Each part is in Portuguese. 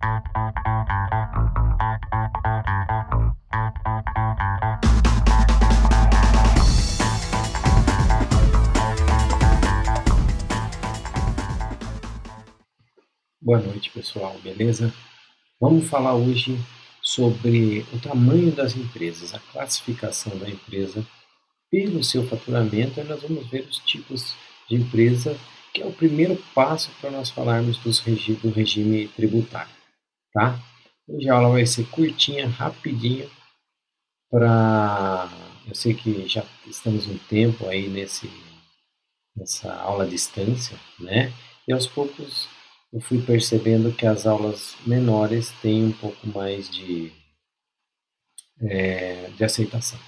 Boa noite, pessoal, beleza? Vamos falar hoje sobre o tamanho das empresas, a classificação da empresa pelo seu faturamento, e nós vamos ver os tipos de empresa, que é o primeiro passo para nós falarmos do regime tributário, tá? Hoje a aula vai ser curtinha, rapidinha, eu sei que já estamos um tempo aí nessa aula à distância, né? E aos poucos eu fui percebendo que as aulas menores têm um pouco mais de aceitação,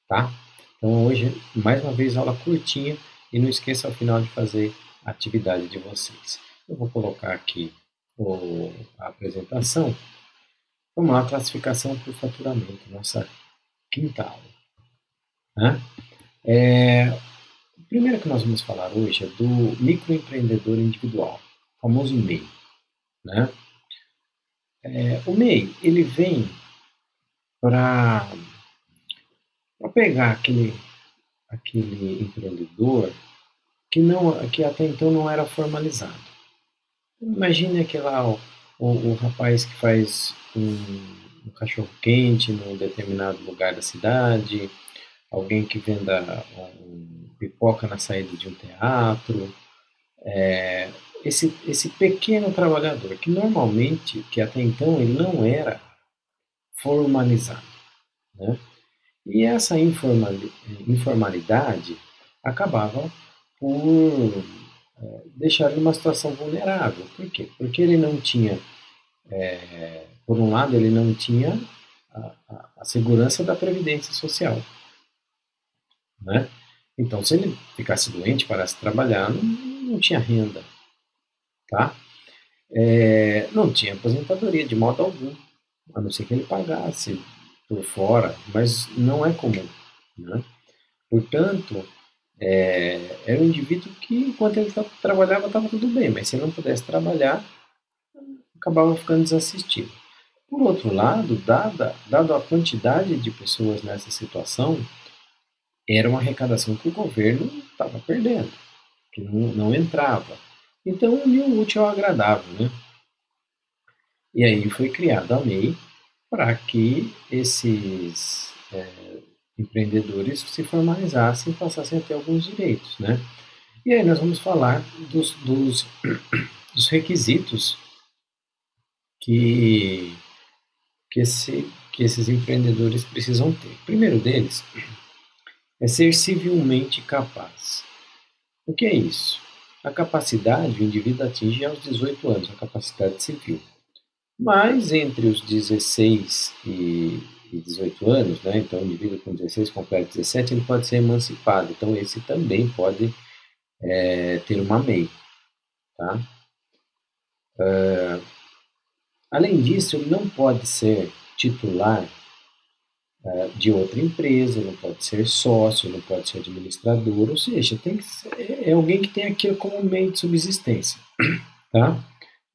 tá? Então hoje, mais uma vez, aula curtinha, e não esqueça ao final de fazer a atividade de vocês. Eu vou colocar aqui a apresentação. Vamos lá, classificação por faturamento, nossa quinta aula, né? O primeiro que nós vamos falar hoje é do microempreendedor individual, o famoso MEI, né? O MEI, ele vem para pegar aquele empreendedor que até então não era formalizado. Imagine o rapaz que faz um cachorro-quente num determinado lugar da cidade, alguém que venda pipoca na saída de um teatro, esse pequeno trabalhador que normalmente, que até então ele não era formalizado, né? E essa informalidade acabava por deixar ele numa situação vulnerável. Por quê? Porque ele não tinha, por um lado, ele não tinha a segurança da previdência social, né? Então, se ele ficasse doente, parasse de trabalhar, não tinha renda, tá? Não tinha aposentadoria de modo algum, a não ser que ele pagasse por fora, mas não é comum, né? Portanto, era um indivíduo que, enquanto ele trabalhava, estava tudo bem, mas se ele não pudesse trabalhar, acabava ficando desassistido. Por outro lado, dado a quantidade de pessoas nessa situação, era uma arrecadação que o governo estava perdendo, que não entrava. Então, uniu o útil ao agradável, né? E aí foi criada a MEI para que esses empreendedores se formalizassem e passassem a ter alguns direitos, né? E aí nós vamos falar dos requisitos que esses empreendedores precisam ter. O primeiro deles é ser civilmente capaz. O que é isso? A capacidade, o indivíduo atinge aos 18 anos, a capacidade civil. Mas entre os 16 e 18 anos, né, então o indivíduo com 16 completa 17, ele pode ser emancipado. Então esse também pode ter uma MEI. Tá? Além disso, ele não pode ser titular de outra empresa, não pode ser sócio, não pode ser administrador, ou seja, tem que ser, alguém que tem aquilo como meio de subsistência. Tá?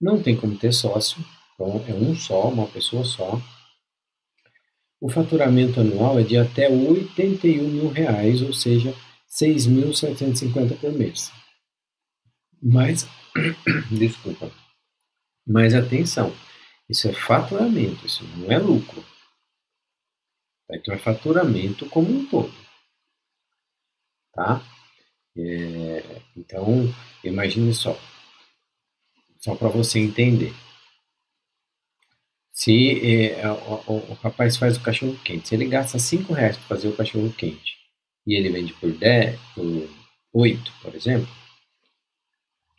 Não tem como ter sócio, então é um só, uma pessoa só. O faturamento anual é de até R$81 mil, ou seja, 6.750 por mês. Mas, desculpa, mas atenção, isso é faturamento, isso não é lucro. Então é faturamento como um todo. Tá? Então, imagine só para você entender. Se o rapaz faz o cachorro quente, se ele gasta R$5 para fazer o cachorro quente e ele vende por 10, por 8, por exemplo,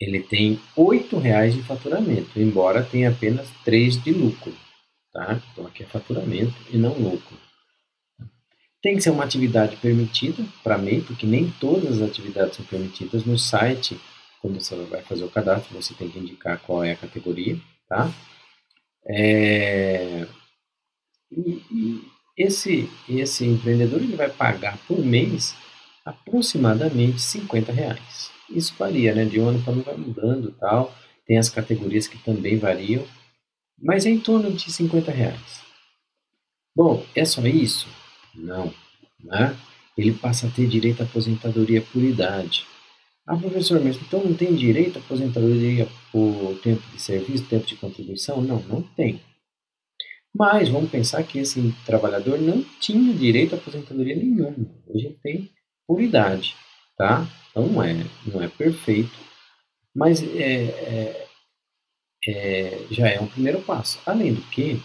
ele tem R$8 de faturamento, embora tenha apenas 3 de lucro. Tá? Então aqui é faturamento e não lucro. Tem que ser uma atividade permitida para MEI, porque nem todas as atividades são permitidas no site. Quando você vai fazer o cadastro, você tem que indicar qual é a categoria, tá? Esse empreendedor ele vai pagar por mês aproximadamente R$50. Isso varia, né? De um ano para um vai mudando, tal. Tem as categorias que também variam, mas é em torno de R$ 50. Bom, é só isso? Não, né? Ele passa a ter direito à aposentadoria por idade. Ah, professor, mas então não tem direito à aposentadoria por tempo de serviço, tempo de contribuição? Não, não tem. Mas vamos pensar que esse trabalhador não tinha direito à aposentadoria nenhuma. Hoje ele tem por idade, tá? Então não é perfeito, mas já é um primeiro passo. Além do que,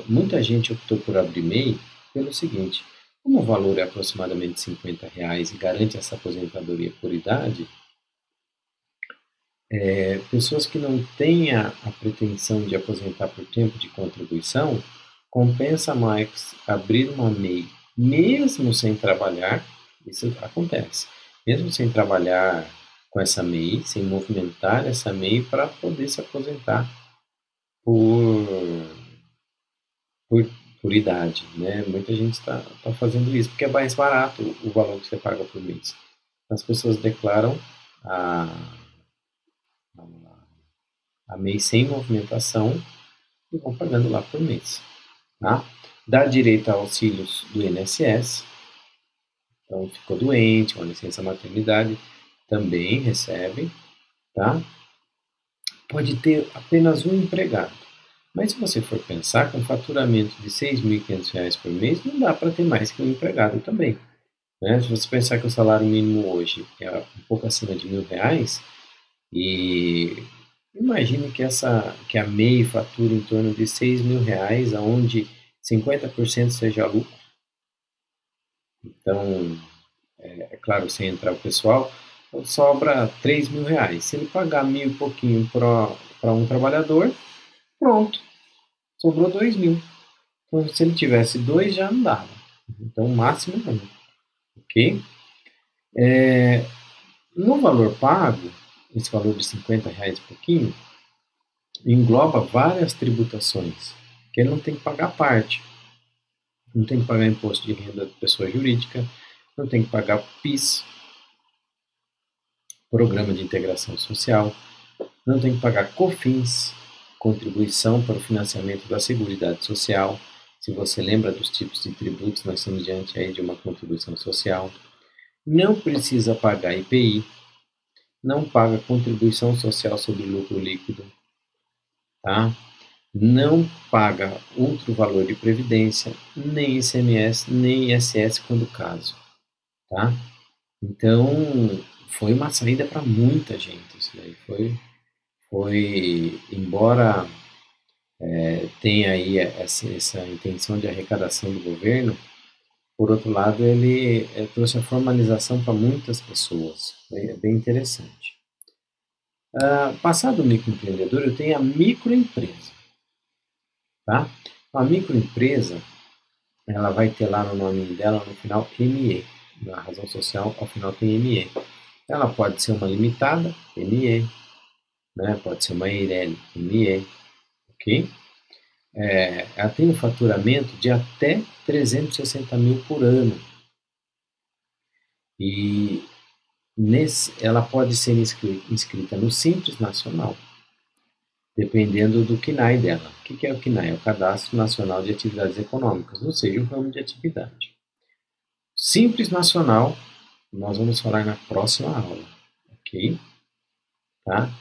muita gente optou por abrir MEI pelo seguinte: como o valor é aproximadamente R$ 50 e garante essa aposentadoria por idade, pessoas que não têm a pretensão de aposentar por tempo de contribuição, compensa mais abrir uma MEI, mesmo sem trabalhar, isso acontece, mesmo sem trabalhar com essa MEI, sem movimentar essa MEI para poder se aposentar por, por, por idade, né? Muita gente está fazendo isso, porque é mais barato o valor que você paga por mês. As pessoas declaram a, a MEI sem movimentação e vão pagando lá por mês. Tá? Dá direito a auxílios do INSS, então ficou doente, uma licença maternidade, também recebe. Tá? Pode ter apenas um empregado. Mas se você for pensar, com faturamento de R$ 6.500 por mês, não dá para ter mais que um empregado também. Né? Se você pensar que o salário mínimo hoje é um pouco acima de R$ 1.000, e imagine que a MEI fatura em torno de R$ 6.000, onde 50% seja lucro. Então, é claro, sem entrar o pessoal, sobra R$ 3.000. Se ele pagar mil e pouquinho para um trabalhador, pronto, sobrou 2.000. Então, se ele tivesse dois, já não dava. Então, o máximo não. Ok? No valor pago, esse valor de R$ 50 e pouquinho, engloba várias tributações, que ele não tem que pagar parte. Não tem que pagar imposto de renda de pessoa jurídica, não tem que pagar PIS, Programa de Integração Social, não tem que pagar COFINS, Contribuição para o Financiamento da Seguridade Social. Se você lembra dos tipos de tributos, nós estamos diante aí de uma contribuição social. Não precisa pagar IPI, não paga contribuição social sobre lucro líquido, tá? Não paga outro valor de previdência, nem ICMS, nem ISS quando caso, tá? Então, foi uma saída para muita gente isso daí. Embora tenha aí essa intenção de arrecadação do governo, por outro lado, ele trouxe a formalização para muitas pessoas. É bem interessante. Passado o microempreendedor, eu tenho a microempresa. Tá? A microempresa, ela vai ter lá no nome dela, no final, ME. Na razão social, ao final tem ME. Ela pode ser uma limitada, ME. Né? Pode ser uma EIRELI, ME. Ok? Ela tem um faturamento de até 360 mil por ano. E ela pode ser inscrita no Simples Nacional, dependendo do CNAE dela. O que é o CNAE? É o Cadastro Nacional de Atividades Econômicas, ou seja, o ramo de atividade. Simples Nacional, nós vamos falar na próxima aula, ok? Tá?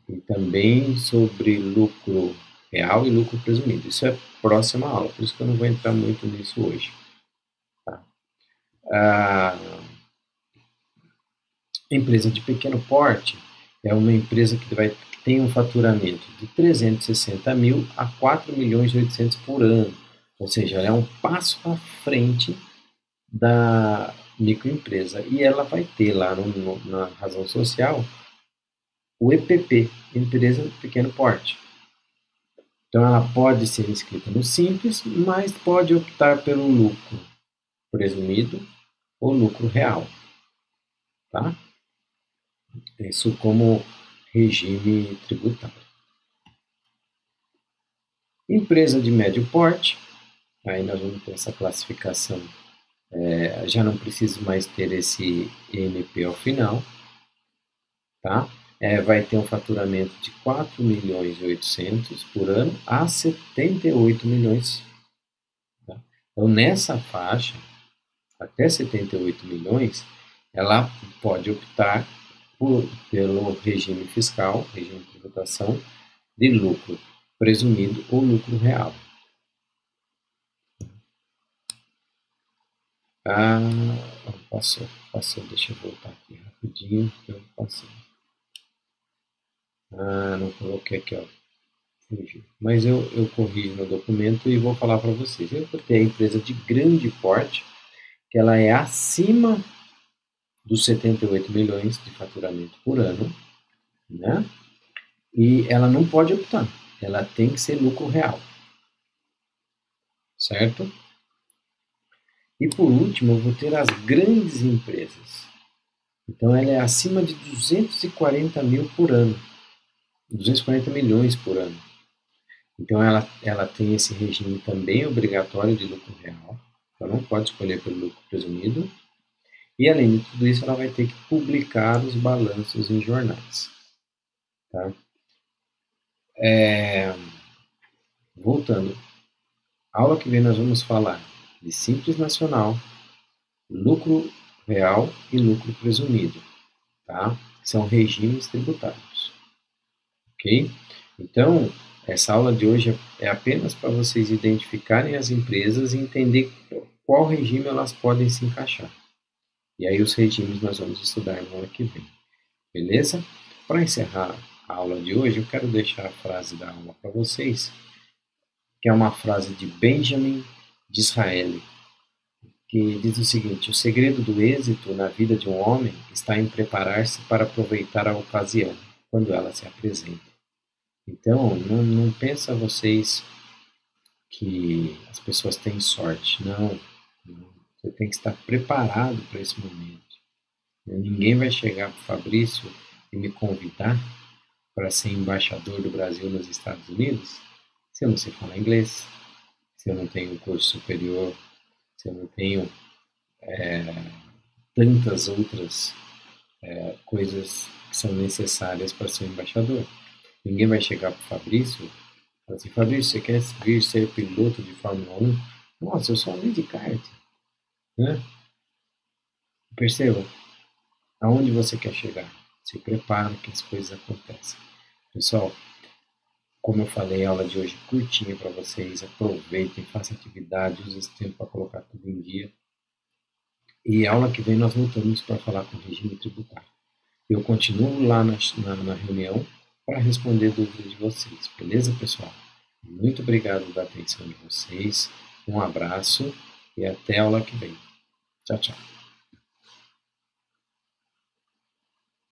E também sobre lucro real e lucro presumido. Isso é próxima aula, por isso que eu não vou entrar muito nisso hoje. Tá? A empresa de pequeno porte é uma empresa que tem um faturamento de 360 mil a 4.800.000 por ano. Ou seja, ela é um passo à frente da microempresa. E ela vai ter lá na razão social o EPP, Empresa de Pequeno Porte. Então, ela pode ser inscrita no Simples, mas pode optar pelo lucro presumido ou lucro real. Tá? Isso como regime tributário. Empresa de médio porte, aí nós vamos ter essa classificação, já não preciso mais ter esse MP ao final, tá? vai ter um faturamento de 4.800.000 por ano a 78 milhões. Tá? Então, nessa faixa, até 78 milhões, ela pode optar pelo regime fiscal, regime de tributação, de lucro presumido ou lucro real. Passou, deixa eu voltar aqui rapidinho, passou. Não coloquei aqui, ó, fugiu. Mas eu corrijo no documento e vou falar para vocês. Eu vou ter a empresa de grande porte, que ela é acima dos 78 milhões de faturamento por ano, né? E ela não pode optar, ela tem que ser lucro real, certo? E por último, eu vou ter as grandes empresas. Então, ela é acima de 240 mil por ano, 240 milhões por ano. Então, ela tem esse regime também obrigatório de lucro real, ela não pode escolher pelo lucro presumido. E, além de tudo isso, ela vai ter que publicar os balanços em jornais. Tá? Voltando, a aula que vem nós vamos falar de Simples Nacional, lucro real e lucro presumido, tá? São regimes tributários, ok? Então, essa aula de hoje é apenas para vocês identificarem as empresas e entender qual regime elas podem se encaixar. E aí os regimes nós vamos estudar na aula que vem, beleza? Para encerrar a aula de hoje, eu quero deixar a frase da aula para vocês, que é uma frase de Benjamin Disraeli, que diz o seguinte: o segredo do êxito na vida de um homem está em preparar-se para aproveitar a ocasião, quando ela se apresenta. Então, não pensa vocês que as pessoas têm sorte. Não. Você tem que estar preparado para esse momento. Ninguém vai chegar para o Fabrício e me convidar para ser embaixador do Brasil nos Estados Unidos se eu não sei falar inglês, se eu não tenho curso superior, se eu não tenho tantas outras coisas que são necessárias para ser embaixador. Ninguém vai chegar para o Fabrício e falar assim: Fabrício, você quer vir ser piloto de Fórmula 1? Nossa, eu só andei de kart. Né? Perceba, aonde você quer chegar? Se prepara que as coisas acontecem. Pessoal, como eu falei, a aula de hoje curtinha para vocês. Aproveitem, façam atividade, usem esse tempo para colocar tudo em dia. E a aula que vem nós voltamos para falar com o regime tributário. Eu continuo lá na reunião para responder dúvidas de vocês. Beleza, pessoal? Muito obrigado pela atenção de vocês. Um abraço e até a aula que vem. Tchau, tchau.